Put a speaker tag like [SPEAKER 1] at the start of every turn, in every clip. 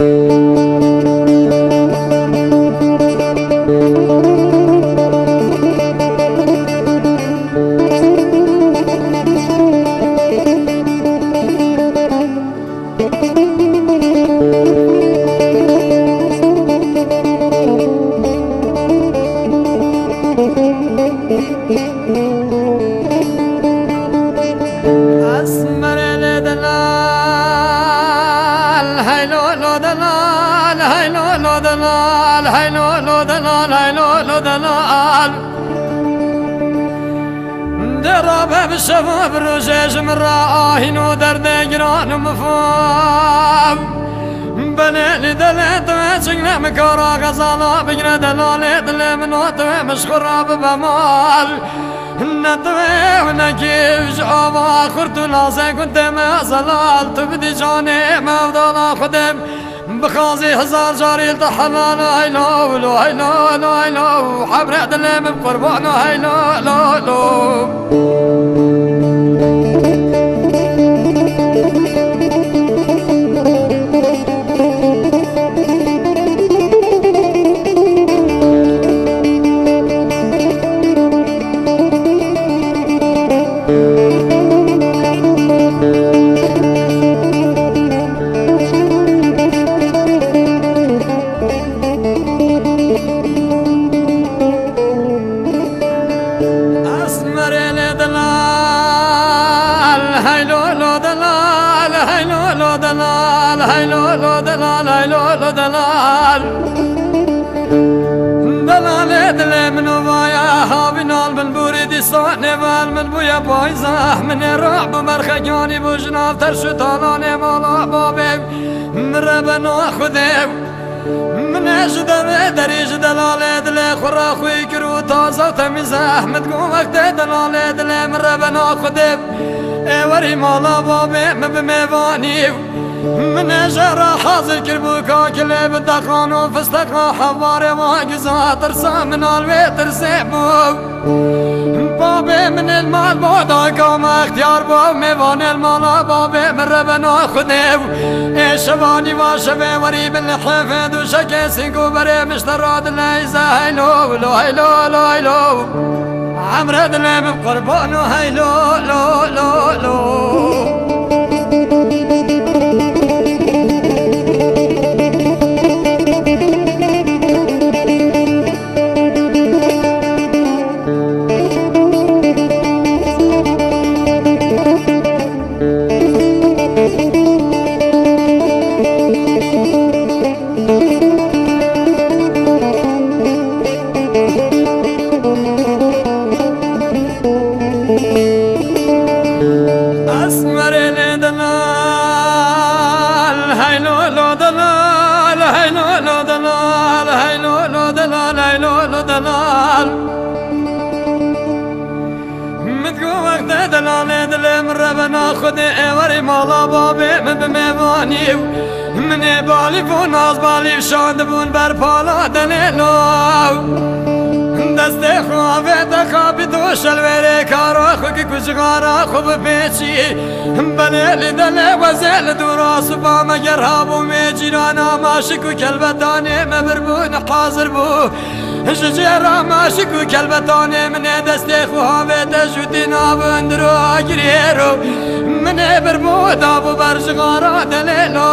[SPEAKER 1] أسمر الدلال هيلو لو دلال هيلو لو دلال هيلو لو دلال هيلو لو دلال درب بالشباب الرجاج من راهينو درد جران مفهوم بلي دلت وشكنا مكورا غزالا بجنا دلالي دل من وطوي مشخورا ببمال نطوي ونكيف جعوبا خرطو لازي كنت ما زلال تبدي جاني مفضولا خدم بخازي هزار جاري الحلال هيلو لو هيلو لو هيلو حبر دل من قربان هيلو لو لو هيلو لو دلال هيلو لو دلال هيلو لو دلال هيلو لو دلال دلال دل من ويا هابنال من بوريدي صاني بال من بويا بايزه من الرعب مرخجاني بوجناف ترشو طالاني مالا بابي من ربنا خذيب من اجدر دريج دلال دل خرا خوي كرو تازه تميزه احمد قوم وقت دلال دل من ربنا خذيب وري مالا بابي مبميواني من جرى حاضر كربوكا كليب الدخان فستقا حواري واقزا ترسا من البيت رسيبو بابي من المال بودا قام اختيار بو ميوان المالا بابي من ربنا خذيو شباني واشبي وري بالحفظ وشكي سنقو بري مشتراد الليزة هيلو لو هيلو لو هيلو عمرو دلي من قربانو هيلو لو لو لو أسمر الدلال هيلو لو دلال هيلو لو دلال هيلو لو دلال هيلو لو دلال متقو وقت دلال دل من ربنا خذي وري مالا بابي من بميواني من بالي فون ناز بالي بشاند بون برپالا دليلو دست خوابت خوابی دوش الوری کارا خوکی کجگارا خوب پیچی بلیل دل وزل دورا صبا مگر هابو می جیرانا ماشکو کلبتانه مبربون حاضر بو ججرا ماشکو کلبتانه من دست خوابت جوتی نابندرو آگریرو من بربو دابو برجگارا دلیلو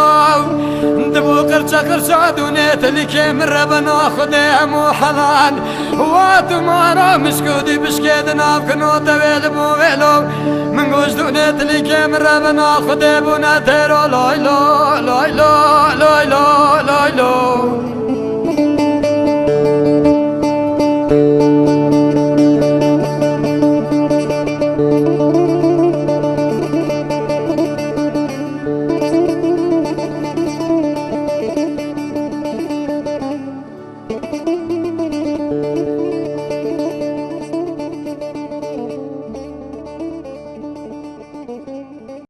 [SPEAKER 1] دبو قرچا قرچا دونیت لیکه من ربنا خودم و حلال واتمارا مشكودي بشكيد ناف كنو تويل بو ويلو من قوش دونيت ليكي من ربنا خدي بونا تيرو لاي لو لاي لو لاي لو لاي لو